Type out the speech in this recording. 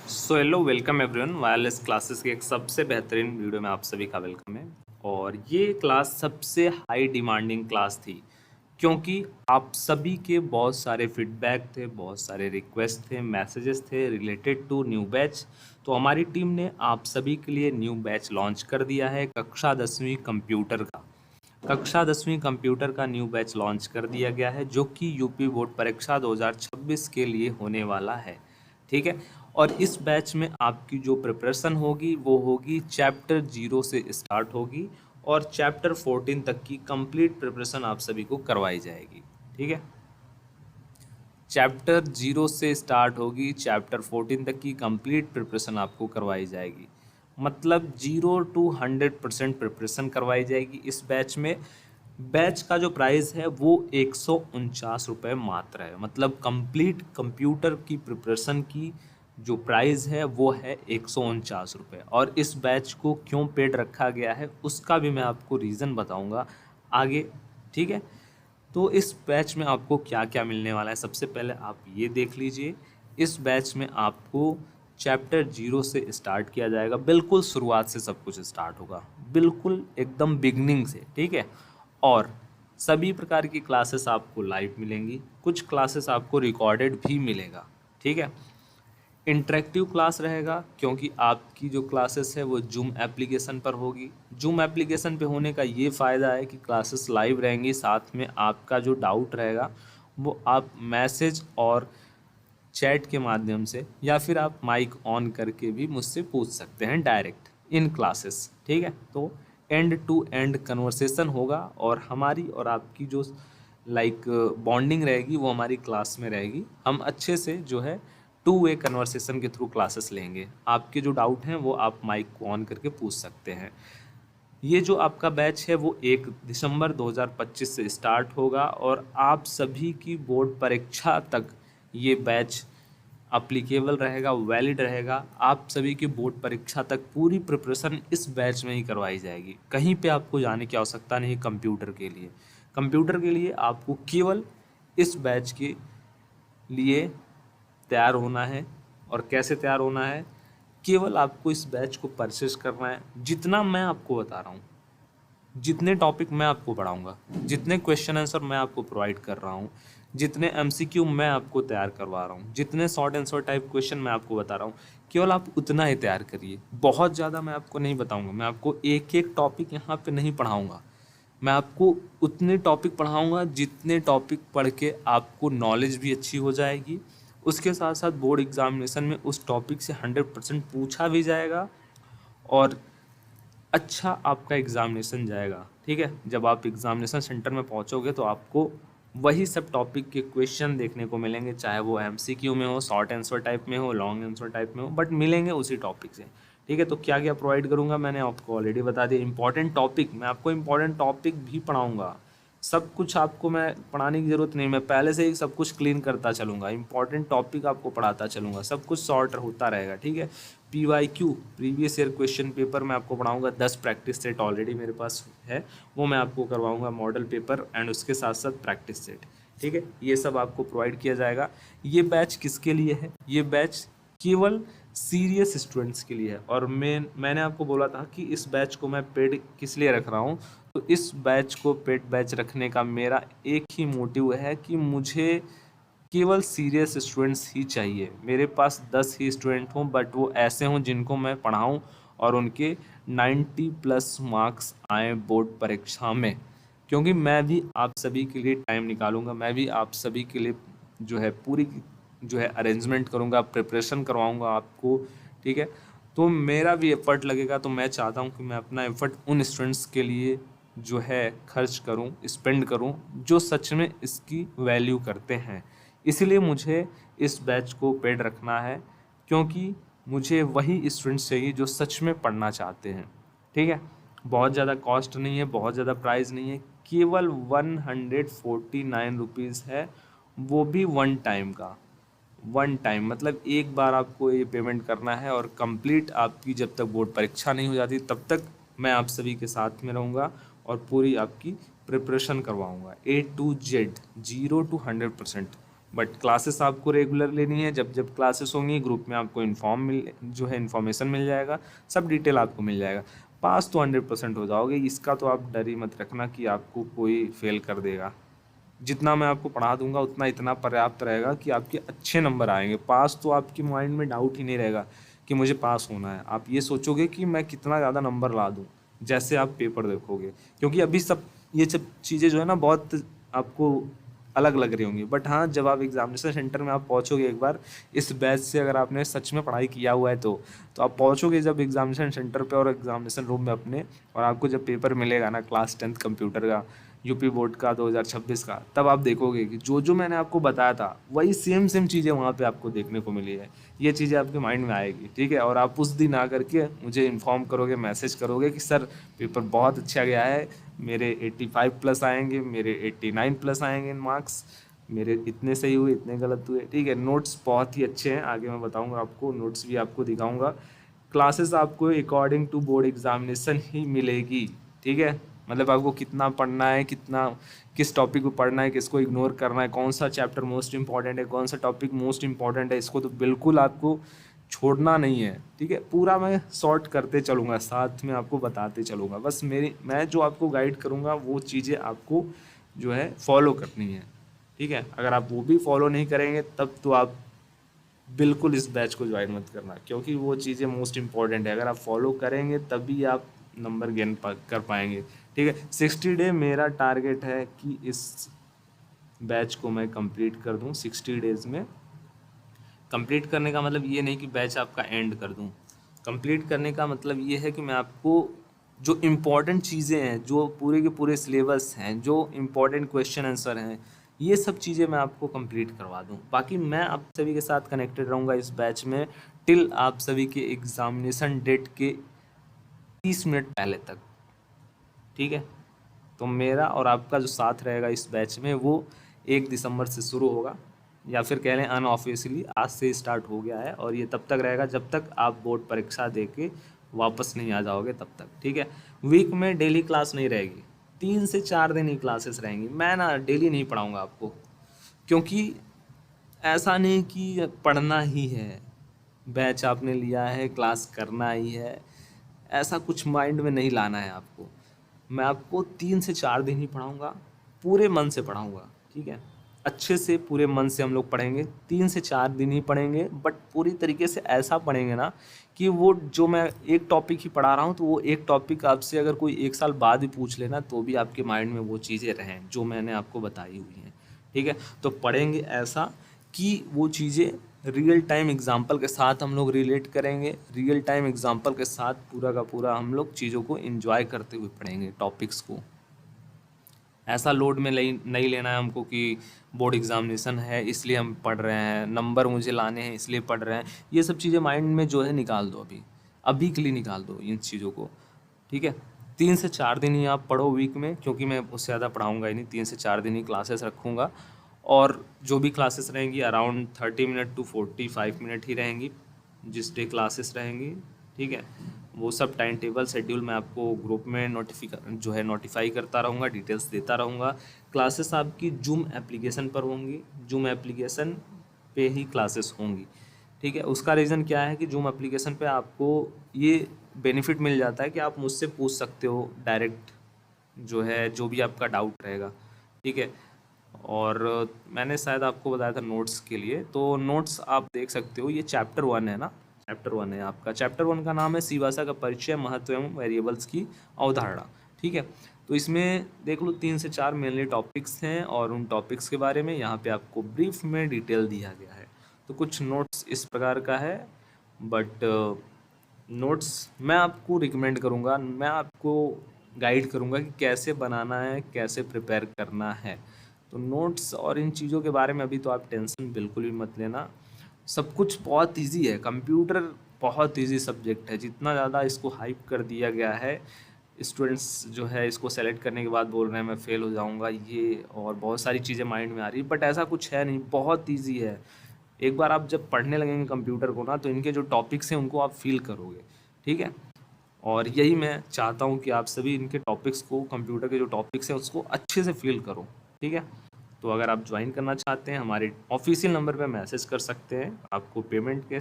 So hello welcome everyone. Wireless classes की एक सबसे बेहतरीन वीडियो में आप सभी का वेलकम है। और ये क्लास सबसे हाई डिमांडिंग क्लास थी क्योंकि आप सभी के बहुत सारे फीडबैक थे, बहुत सारे रिक्वेस्ट थे, मैसेजेस थे रिलेटेड टू न्यू बैच। तो हमारी टीम ने आप सभी के लिए न्यू बैच लॉन्च कर दिया है। कक्षा 10वीं कंप्यूटर का न्यू बैच लॉन्च कर दिया गया है जो कि यूपी बोर्ड परीक्षा 2026 के लिए होने वाला है। ठीक है। और इस बैच में आपकी जो प्रिपरेशन होगी वो होगी चैप्टर 0 से स्टार्ट होगी और चैप्टर 14 तक की कंप्लीट प्रिपरेशन आप सभी को करवाई जाएगी। ठीक है। चैप्टर 0 से स्टार्ट होगी, चैप्टर 14 तक की कंप्लीट प्रिपरेशन आपको करवाई जाएगी। मतलब 0 to 100% प्रिपरेशन करवाई जाएगी इस बैच में। बैच का जो प्राइस है वो 149 रुपये मात्र है। मतलब कंप्लीट कंप्यूटर की प्रिपरेशन की जो प्राइस है वो है 149 रुपये। और इस बैच को क्यों पेड रखा गया है उसका भी मैं आपको रीज़न बताऊंगा आगे। ठीक है। तो इस बैच में आपको क्या क्या मिलने वाला है, सबसे पहले आप ये देख लीजिए। इस बैच में आपको चैप्टर 0 से स्टार्ट किया जाएगा। बिल्कुल शुरुआत से सब कुछ स्टार्ट होगा, बिल्कुल एकदम बिगनिंग से। ठीक है। और सभी प्रकार की क्लासेस आपको लाइव मिलेंगी, कुछ क्लासेस आपको रिकॉर्डेड भी मिलेगा। ठीक है। इंटरेक्टिव क्लास रहेगा क्योंकि आपकी जो क्लासेस है वो जूम एप्लीकेशन पर होगी। जूम एप्लीकेशन पे होने का ये फ़ायदा है कि क्लासेस लाइव रहेंगी, साथ में आपका जो डाउट रहेगा वो आप मैसेज और चैट के माध्यम से या फिर आप माइक ऑन करके भी मुझसे पूछ सकते हैं डायरेक्ट इन क्लासेस। ठीक है। तो एंड टू एंड कन्वर्सेशन होगा और हमारी और आपकी जो बॉन्डिंग रहेगी वो हमारी क्लास में रहेगी। हम अच्छे से जो है 2 वे कन्वर्सेशन के थ्रू क्लासेस लेंगे। आपके जो डाउट हैं वो आप माइक को ऑन करके पूछ सकते हैं। ये जो आपका बैच है वो 1 दिसंबर 2025 से स्टार्ट होगा और आप सभी की बोर्ड परीक्षा तक ये बैच अप्लीकेबल रहेगा, वैलिड रहेगा। आप सभी की बोर्ड परीक्षा तक पूरी प्रिपरेशन इस बैच में ही करवाई जाएगी। कहीं पे आपको जाने की आवश्यकता नहीं। कंप्यूटर के लिए आपको केवल इस बैच के लिए तैयार होना है। और कैसे तैयार होना है, केवल आपको इस बैच को परचेस करना है। जितना मैं आपको बता रहा हूँ, जितने टॉपिक मैं आपको पढ़ाऊंगा, जितने क्वेश्चन आंसर मैं आपको प्रोवाइड कर रहा हूँ, जितने एमसीक्यू मैं आपको तैयार करवा रहा हूँ, जितने शॉर्ट आंसर टाइप क्वेश्चन मैं आपको बता रहा हूँ, केवल आप उतना ही तैयार करिए। बहुत ज़्यादा मैं आपको नहीं बताऊँगा, मैं आपको एक एक टॉपिक यहाँ पे नहीं पढ़ाऊँगा। मैं आपको उतने टॉपिक पढ़ाऊँगा जितने टॉपिक पढ़ के आपको नॉलेज भी अच्छी हो जाएगी। उसके साथ साथ बोर्ड एग्जामिनेशन में उस टॉपिक से 100% पूछा भी जाएगा और अच्छा आपका एग्जामिनेशन जाएगा। ठीक है। जब आप एग्जामिनेशन सेंटर में पहुंचोगे तो आपको वही सब टॉपिक के क्वेश्चन देखने को मिलेंगे, चाहे वो एमसीक्यू में हो, शॉर्ट आंसर टाइप में हो, लॉन्ग आंसर टाइप में हो, बट मिलेंगे उसी टॉपिक से। ठीक है। तो क्या क्या प्रोवाइड करूंगा मैंने आपको ऑलरेडी बता दिया। इंपॉर्टेंट टॉपिक, मैं आपको इंपॉर्टेंट टॉपिक भी पढ़ाऊंगा। सब कुछ आपको मैं पढ़ाने की ज़रूरत नहीं, मैं पहले से ही सब कुछ क्लीन करता चलूँगा। इंपॉर्टेंट टॉपिक आपको पढ़ाता चलूँगा, सब कुछ सॉर्ट होता रहेगा। ठीक है। PYQ previous year question paper मैं आपको पढ़ाऊंगा। 10 प्रैक्टिस सेट ऑलरेडी मेरे पास है, वो मैं आपको करवाऊंगा, मॉडल पेपर एंड उसके साथ साथ प्रैक्टिस सेट। ठीक है। ये सब आपको प्रोवाइड किया जाएगा। ये बैच किसके लिए है? ये बैच केवल सीरियस स्टूडेंट्स के लिए है। और मैंने आपको बोला था कि इस बैच को मैं पेड किस लिए रख रहा हूँ। तो इस बैच को पेड बैच रखने का मेरा एक ही मोटिव है कि मुझे केवल सीरियस स्टूडेंट्स ही चाहिए। मेरे पास 10 ही स्टूडेंट हों, बट वो ऐसे हों जिनको मैं पढ़ाऊं और उनके 90+ मार्क्स आए बोर्ड परीक्षा में। क्योंकि मैं भी आप सभी के लिए टाइम निकालूंगा, मैं भी आप सभी के लिए जो है पूरी जो है अरेंजमेंट करूंगा, प्रिपरेशन करवाऊंगा आपको। ठीक है। तो मेरा भी एफर्ट लगेगा, तो मैं चाहता हूं कि मैं अपना एफर्ट उन स्टूडेंट्स के लिए जो है खर्च करूं, स्पेंड करूं, जो सच में इसकी वैल्यू करते हैं। इसलिए मुझे इस बैच को पेड रखना है क्योंकि मुझे वही स्टूडेंट्स चाहिए जो सच में पढ़ना चाहते हैं। ठीक है। बहुत ज़्यादा कॉस्ट नहीं है, बहुत ज़्यादा प्राइस नहीं है, केवल 149 रुपीज़ है, वो भी वन टाइम का। वन टाइम मतलब एक बार आपको ये पेमेंट करना है और कंप्लीट आपकी जब तक बोर्ड परीक्षा नहीं हो जाती तब तक मैं आप सभी के साथ में रहूँगा और पूरी आपकी प्रिपरेशन करवाऊँगा A to Z, 0 to 100%। But classes आपको रेगुलर लेनी है, जब जब क्लासेस होंगी ग्रुप में आपको इन्फॉर्मेशन मिल जाएगा, सब डिटेल आपको मिल जाएगा। पास तो 100% हो जाओगे, इसका तो आप डर ही मत रखना कि आपको कोई फेल कर देगा। जितना मैं आपको पढ़ा दूंगा उतना इतना पर्याप्त रहेगा कि आपके अच्छे नंबर आएंगे। पास तो आपके माइंड में डाउट ही नहीं रहेगा कि मुझे पास होना है, आप ये सोचोगे कि मैं कितना ज़्यादा नंबर ला दूँ जैसे आप पेपर देखोगे। क्योंकि अभी सब ये सब चीज़ें जो है ना बहुत आपको अलग लग रही होंगी, बट हाँ जब आप एग्जामिनेशन सेंटर में आप पहुँचोगे एक बार, इस बैच से अगर आपने सच में पढ़ाई किया हुआ है तो आप पहुँचोगे जब एग्जामिनेशन सेंटर पे और एग्जामिनेशन रूम में अपने, और आपको जब पेपर मिलेगा ना क्लास 10th कंप्यूटर का, यूपी बोर्ड का 2026 का, तब आप देखोगे कि जो जो मैंने आपको बताया था वही सेम सेम चीज़ें वहाँ पे आपको देखने को मिली है। ये चीज़ें आपके माइंड में आएगी, ठीक है। और आप उस दिन आकर के मुझे इन्फॉर्म करोगे, मैसेज करोगे कि सर पेपर बहुत अच्छा गया है, मेरे 85 प्लस आएंगे, मेरे 89 प्लस आएंगे मार्क्स, मेरे इतने सही हुए, इतने गलत हुए, ठीक है। नोट्स बहुत ही अच्छे हैं, आगे मैं बताऊँगा आपको, नोट्स भी आपको दिखाऊँगा। क्लासेस आपको अकॉर्डिंग टू बोर्ड एग्जामिनेशन ही मिलेगी, ठीक है। मतलब आपको कितना पढ़ना है, कितना किस टॉपिक को पढ़ना है, किसको इग्नोर करना है, कौन सा चैप्टर मोस्ट इंपॉर्टेंट है, कौन सा टॉपिक मोस्ट इंपॉर्टेंट है, इसको तो बिल्कुल आपको छोड़ना नहीं है, ठीक है। पूरा मैं सॉर्ट करते चलूँगा, साथ में आपको बताते चलूँगा। बस मैं जो आपको गाइड करूँगा वो चीज़ें आपको जो है फॉलो करनी है, ठीक है। अगर आप वो भी फॉलो नहीं करेंगे तब तो आप बिल्कुल इस बैच को ज्वाइन मत करना, क्योंकि वो चीज़ें मोस्ट इंपॉर्टेंट है। अगर आप फॉलो करेंगे तभी आप नंबर गेन कर पाएंगे, ठीक है। 60 डे मेरा टारगेट है कि इस बैच को मैं कंप्लीट कर दूं 60 डेज़ में। कंप्लीट करने का मतलब ये नहीं कि बैच आपका एंड कर दूं, कंप्लीट करने का मतलब ये है कि मैं आपको जो इम्पोर्टेंट चीज़ें हैं, जो पूरे के पूरे सिलेबस हैं, जो इम्पोर्टेंट क्वेश्चन आंसर हैं, ये सब चीज़ें मैं आपको कंप्लीट करवा दूं। बाकी मैं आप सभी के साथ कनेक्टेड रहूँगा इस बैच में टिल आप सभी के एग्ज़ामिनेशन डेट के 30 मिनट पहले तक, ठीक है। तो मेरा और आपका जो साथ रहेगा इस बैच में वो 1 दिसंबर से शुरू होगा, या फिर कह लें अनऑफिशियली आज से स्टार्ट हो गया है, और ये तब तक रहेगा जब तक आप बोर्ड परीक्षा दे के वापस नहीं आ जाओगे तब तक, ठीक है। वीक में डेली क्लास नहीं रहेगी, 3 से 4 दिन ही क्लासेस रहेंगी। मैं ना डेली नहीं पढ़ाऊँगा आपको, क्योंकि ऐसा नहीं कि पढ़ना ही है, बैच आपने लिया है क्लास करना ही है, ऐसा कुछ माइंड में नहीं लाना है आपको। मैं आपको 3 से 4 दिन ही पढ़ाऊँगा, पूरे मन से पढ़ाऊँगा, ठीक है। अच्छे से पूरे मन से हम लोग पढ़ेंगे, 3 से 4 दिन ही पढ़ेंगे, बट पूरी तरीके से ऐसा पढ़ेंगे ना कि वो जो मैं एक टॉपिक ही पढ़ा रहा हूँ तो वो एक टॉपिक आपसे अगर कोई 1 साल बाद भी पूछ लेना तो भी आपके माइंड में वो चीज़ें रहें जो मैंने आपको बताई हुई हैं, ठीक है। तो पढ़ेंगे ऐसा कि वो चीज़ें रियल टाइम एग्जाम्पल के साथ हम लोग रिलेट करेंगे, रियल टाइम एग्जाम्पल के साथ पूरा का पूरा हम लोग चीज़ों को एंजॉय करते हुए पढ़ेंगे टॉपिक्स को। ऐसा लोड में नहीं लेना है हमको कि बोर्ड एग्जामिनेशन है इसलिए हम पढ़ रहे हैं, नंबर मुझे लाने हैं इसलिए पढ़ रहे हैं। ये सब चीज़ें माइंड में जो है निकाल दो, अभी अभी के लिए निकाल दो इन चीज़ों को, ठीक है। 3 से 4 दिन ही आप पढ़ो वीक में, क्योंकि मैं उससे ज़्यादा पढ़ाऊँगा ही नहीं, 3 से 4 दिन ही क्लासेस रखूँगा। और जो भी क्लासेस रहेंगी अराउंड 30 मिनट टू 45 मिनट ही रहेंगी, जिस डे क्लासेस रहेंगी, ठीक है। वो सब टाइम टेबल शेड्यूल मैं आपको ग्रुप में नोटिफाई करता रहूँगा, डिटेल्स देता रहूँगा। क्लासेस आपकी जूम एप्लीकेशन पर होंगी, जूम एप्लीकेशन पे ही क्लासेस होंगी, ठीक है। उसका रीज़न क्या है कि जूम एप्लीकेशन पे आपको ये बेनिफिट मिल जाता है कि आप मुझसे पूछ सकते हो डायरेक्ट, जो है जो भी आपका डाउट रहेगा, ठीक है। और मैंने शायद आपको बताया था नोट्स के लिए, तो नोट्स आप देख सकते हो, ये चैप्टर 1 है ना, चैप्टर 1 है आपका। चैप्टर 1 का नाम है सी भाषा का परिचय, महत्व एवं वेरिएबल्स की अवधारणा, ठीक है। तो इसमें देख लो 3 से 4 मेनली टॉपिक्स हैं, और उन टॉपिक्स के बारे में यहाँ पे आपको ब्रीफ में डिटेल दिया गया है। तो कुछ नोट्स इस प्रकार का है, बट नोट्स मैं आपको रिकमेंड करूँगा, मैं आपको गाइड करूँगा कि कैसे बनाना है, कैसे प्रिपेयर करना है। तो नोट्स और इन चीज़ों के बारे में अभी तो आप टेंशन बिल्कुल भी मत लेना, सब कुछ बहुत इजी है। कंप्यूटर बहुत इजी सब्जेक्ट है, जितना ज़्यादा इसको हाइप कर दिया गया है, स्टूडेंट्स जो है इसको सेलेक्ट करने के बाद बोल रहे हैं मैं फ़ेल हो जाऊंगा, ये और बहुत सारी चीज़ें माइंड में आ रही है, बट ऐसा कुछ है नहीं, बहुत इजी है। एक बार आप जब पढ़ने लगेंगे कंप्यूटर को ना, तो इनके जो टॉपिक्स हैं उनको आप फील करोगे, ठीक है। और यही मैं चाहता हूँ कि आप सभी इनके टॉपिक्स को, कंप्यूटर के जो टॉपिक्स हैं उसको अच्छे से फील करो, ठीक है। तो अगर आप ज्वाइन करना चाहते हैं हमारे ऑफिशियल नंबर पे मैसेज कर सकते हैं, आपको पेमेंट के